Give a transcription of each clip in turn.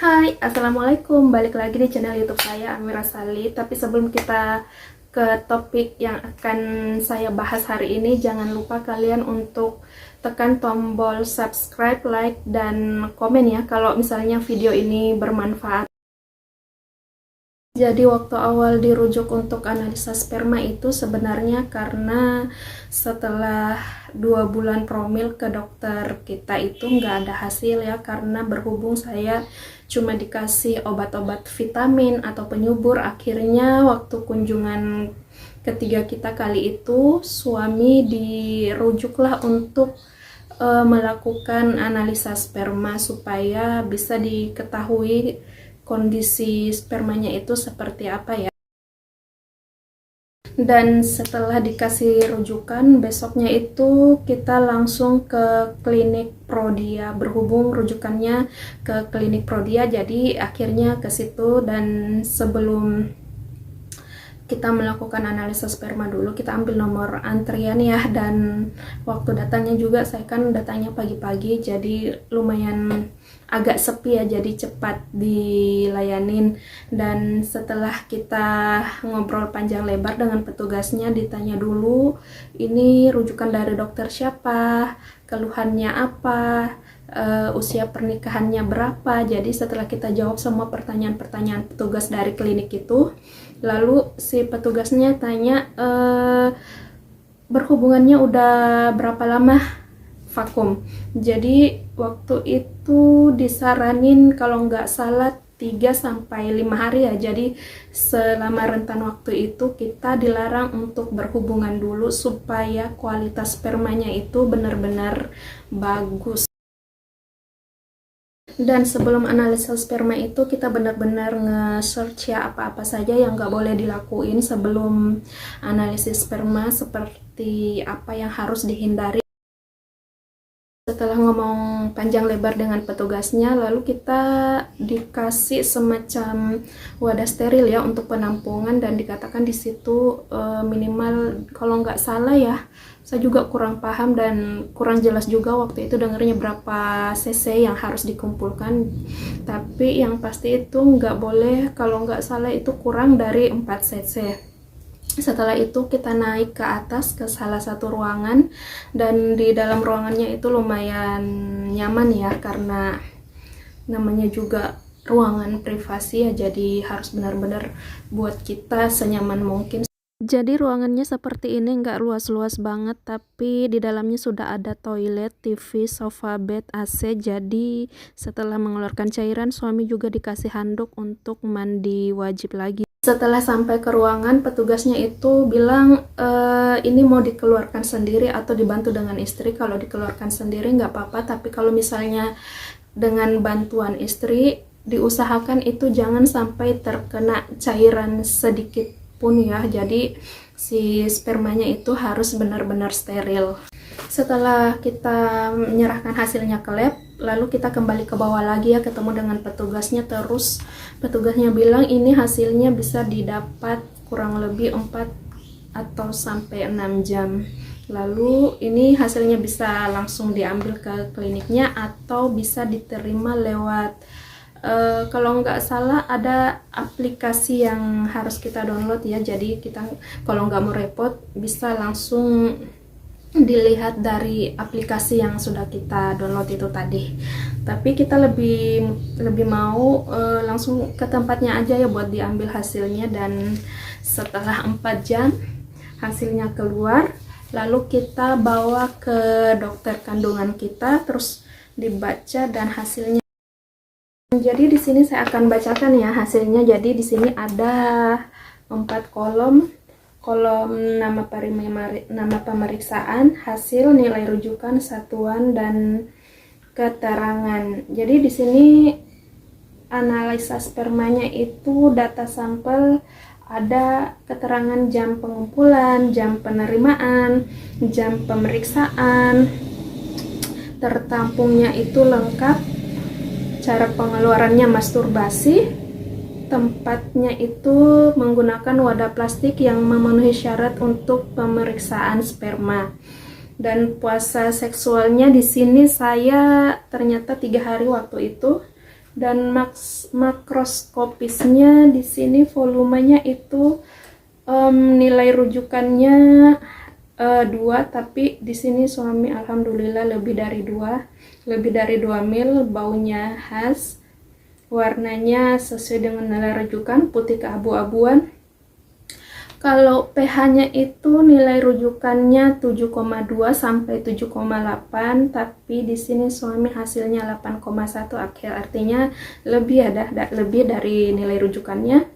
Hai, Assalamualaikum. Balik lagi di channel YouTube saya, Amira Sali. Tapi sebelum kita ke topik yang akan saya bahas hari ini, jangan lupa kalian untuk tekan tombol subscribe, like, dan komen ya kalau misalnya video ini bermanfaat. Jadi waktu awal dirujuk untuk analisa sperma itu sebenarnya karena setelah 2 bulan promil ke dokter kita itu nggak ada hasil ya, karena berhubung saya cuma dikasih obat-obat vitamin atau penyubur. Akhirnya waktu kunjungan ketiga kita kali itu suami dirujuklah untuk melakukan analisa sperma supaya bisa diketahui kondisi spermanya itu seperti apa ya. Dan setelah dikasih rujukan, besoknya itu kita langsung ke klinik Prodia. Berhubung rujukannya ke klinik Prodia, jadi akhirnya ke situ. Dan sebelum kita melakukan analisa sperma dulu, kita ambil nomor antrian ya. Dan waktu datangnya juga, saya kan datangnya pagi-pagi, jadi lumayan agak sepi ya, jadi cepat dilayanin. Dan setelah kita ngobrol panjang lebar dengan petugasnya, ditanya dulu ini rujukan dari dokter siapa, keluhannya apa, usia pernikahannya berapa. Jadi setelah kita jawab semua pertanyaan-pertanyaan petugas dari klinik itu, lalu si petugasnya tanya berhubungannya udah berapa lama vakum. Jadi waktu itu disaranin kalau nggak salah 3 sampai 5 hari ya. Jadi selama rentan waktu itu kita dilarang untuk berhubungan dulu supaya kualitas spermanya itu benar-benar bagus. Dan sebelum analisa sperma itu kita benar-benar nge-search ya apa-apa saja yang nggak boleh dilakuin sebelum analisis sperma, seperti apa yang harus dihindari. Setelah ngomong panjang lebar dengan petugasnya, lalu kita dikasih semacam wadah steril ya untuk penampungan, dan dikatakan di situ minimal, kalau nggak salah ya, saya juga kurang paham dan kurang jelas juga waktu itu dengarnya berapa cc yang harus dikumpulkan, tapi yang pasti itu nggak boleh, kalau nggak salah itu kurang dari 4 cc. Setelah itu kita naik ke atas ke salah satu ruangan, dan di dalam ruangannya itu lumayan nyaman ya, karena namanya juga ruangan privasi ya, jadi harus benar-benar buat kita senyaman mungkin. Jadi ruangannya seperti ini, nggak luas-luas banget, tapi di dalamnya sudah ada toilet, TV, sofa, bed, AC. Jadi setelah mengeluarkan cairan, suami juga dikasih handuk untuk mandi wajib lagi. Setelah sampai ke ruangan, petugasnya itu bilang ini mau dikeluarkan sendiri atau dibantu dengan istri. Kalau dikeluarkan sendiri nggak apa-apa, tapi kalau misalnya dengan bantuan istri, diusahakan itu jangan sampai terkena cairan sedikit pun ya. Jadi si spermanya itu harus benar-benar steril. Setelah kita menyerahkan hasilnya ke lab, lalu kita kembali ke bawah lagi ya, ketemu dengan petugasnya. Terus petugasnya bilang ini hasilnya bisa didapat kurang lebih 4 atau sampai 6 jam. Lalu ini hasilnya bisa langsung diambil ke kliniknya atau bisa diterima lewat kalau nggak salah ada aplikasi yang harus kita download ya. Jadi kita kalau nggak mau repot bisa langsung dilihat dari aplikasi yang sudah kita download itu tadi. Tapi kita lebih mau langsung ke tempatnya aja ya buat diambil hasilnya. Dan setelah 4 jam hasilnya keluar, lalu kita bawa ke dokter kandungan kita, terus dibaca dan hasilnya. Jadi di sini saya akan bacakan ya hasilnya. Jadi di sini ada 4 kolom. Kolom nama pemeriksaan, hasil, nilai rujukan, satuan, dan keterangan. Jadi di sini analisa spermanya itu data sampel, ada keterangan jam pengumpulan, jam penerimaan, jam pemeriksaan, tertampungnya itu lengkap, cara pengeluarannya masturbasi, tempatnya itu menggunakan wadah plastik yang memenuhi syarat untuk pemeriksaan sperma. Dan puasa seksualnya di sini saya ternyata 3 hari waktu itu, Dan makroskopisnya di sini volumenya itu nilai rujukannya 2, tapi di sini suami alhamdulillah lebih dari 2 mil. Baunya khas, warnanya sesuai dengan nilai rujukan, putih keabu-abuan. Kalau pH-nya itu nilai rujukannya 7,2 sampai 7,8, tapi di sini suami hasilnya 8,1, artinya lebih dari nilai rujukannya.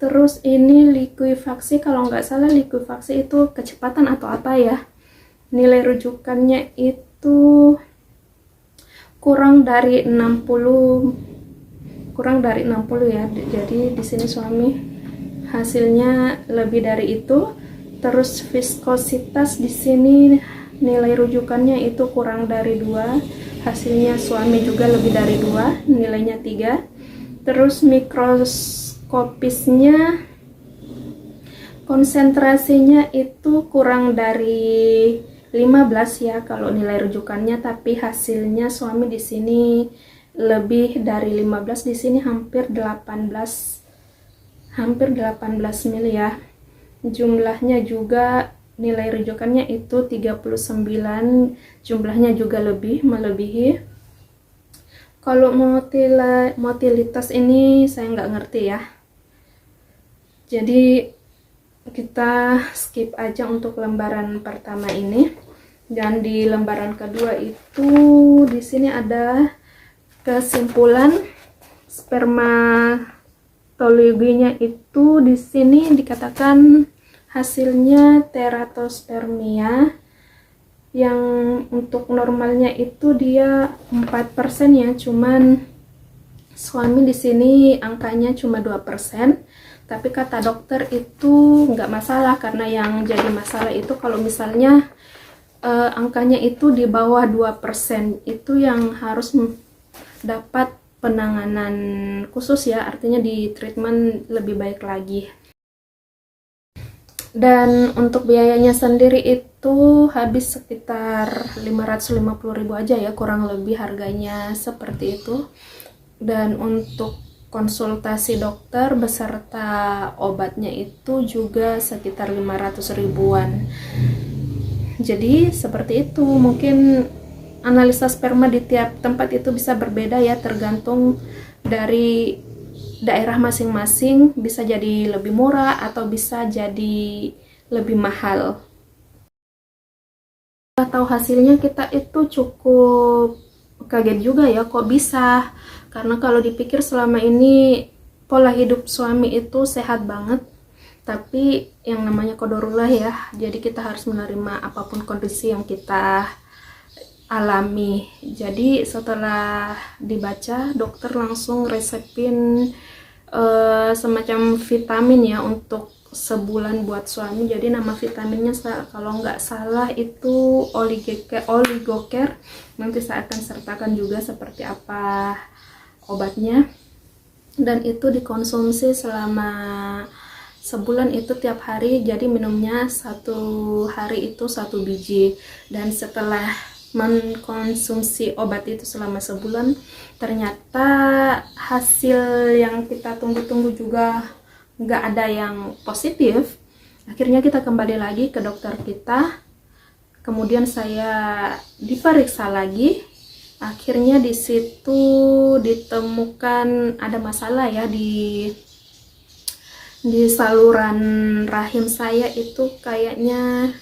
Terus ini likuifaksi, kalau nggak salah likuifaksi itu kecepatan atau apa ya. Nilai rujukannya itu kurang dari 60 ya. Jadi di sini suami hasilnya lebih dari itu. Terus viskositas di sini nilai rujukannya itu kurang dari 2, hasilnya suami juga lebih dari 2, nilainya 3. Terus mikroskopisnya konsentrasinya itu kurang dari 15 ya kalau nilai rujukannya, tapi hasilnya suami di sini lebih dari 15, di sini hampir 18 mil ya. Jumlahnya juga nilai rujukannya itu 39, jumlahnya juga melebihi. Kalau motilitas ini saya nggak ngerti ya, jadi kita skip aja untuk lembaran pertama ini. Dan di lembaran kedua itu di sini ada kesimpulan spermatologinya. Itu di sini dikatakan hasilnya teratospermia, yang untuk normalnya itu dia 4% ya, cuman suami di sini angkanya cuma 2%. Tapi kata dokter itu nggak masalah, karena yang jadi masalah itu kalau misalnya angkanya itu di bawah 2%, itu yang harus dapat penanganan khusus ya, artinya di treatment lebih baik lagi. Dan untuk biayanya sendiri itu habis sekitar 550.000 aja ya, kurang lebih harganya seperti itu. Dan untuk konsultasi dokter beserta obatnya itu juga sekitar 500 ribuan. Jadi seperti itu. Mungkin analisa sperma di tiap tempat itu bisa berbeda ya, tergantung dari daerah masing-masing, bisa jadi lebih murah atau bisa jadi lebih mahal. Tahu hasilnya kita itu cukup kaget juga ya, kok bisa. Karena kalau dipikir selama ini pola hidup suami itu sehat banget, tapi yang namanya qadarullah ya, jadi kita harus menerima apapun kondisi yang kita alami. Jadi setelah dibaca, dokter langsung resepin semacam vitamin ya untuk sebulan buat suami. Jadi nama vitaminnya kalau nggak salah itu oligocare. Nanti saya akan sertakan juga seperti apa obatnya, dan itu dikonsumsi selama sebulan itu tiap hari. Jadi minumnya satu hari itu 1 biji. Dan setelah mengkonsumsi obat itu selama sebulan, ternyata hasil yang kita tunggu-tunggu juga nggak ada yang positif. Akhirnya kita kembali lagi ke dokter kita, kemudian saya diperiksa lagi. Akhirnya di situ ditemukan ada masalah ya di saluran rahim saya. Itu kayaknya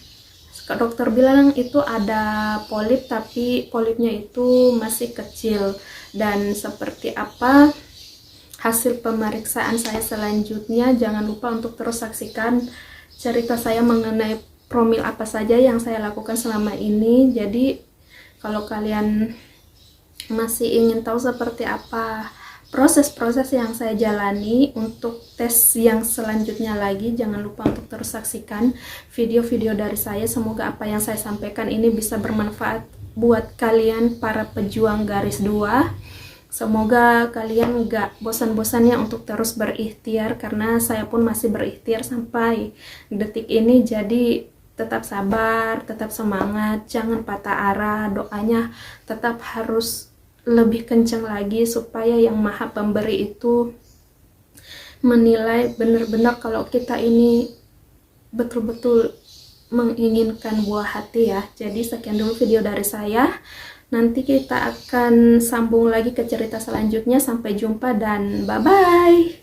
dokter bilang itu ada polip, tapi polipnya itu masih kecil. Dan seperti apa hasil pemeriksaan saya selanjutnya, jangan lupa untuk terus saksikan cerita saya mengenai promil apa saja yang saya lakukan selama ini. Jadi kalau kalian masih ingin tahu seperti apa proses-proses yang saya jalani untuk tes yang selanjutnya lagi, jangan lupa untuk terus saksikan video-video dari saya. Semoga apa yang saya sampaikan ini bisa bermanfaat buat kalian para pejuang garis 2. Semoga kalian gak bosan-bosannya untuk terus berikhtiar, karena saya pun masih berikhtiar sampai detik ini. Jadi tetap sabar, tetap semangat, jangan patah arah, doanya tetap harus lebih kencang lagi supaya yang maha pemberi itu menilai benar-benar kalau kita ini betul-betul menginginkan buah hati ya. Jadi sekian dulu video dari saya. Nanti kita akan sambung lagi ke cerita selanjutnya. Sampai jumpa dan bye-bye.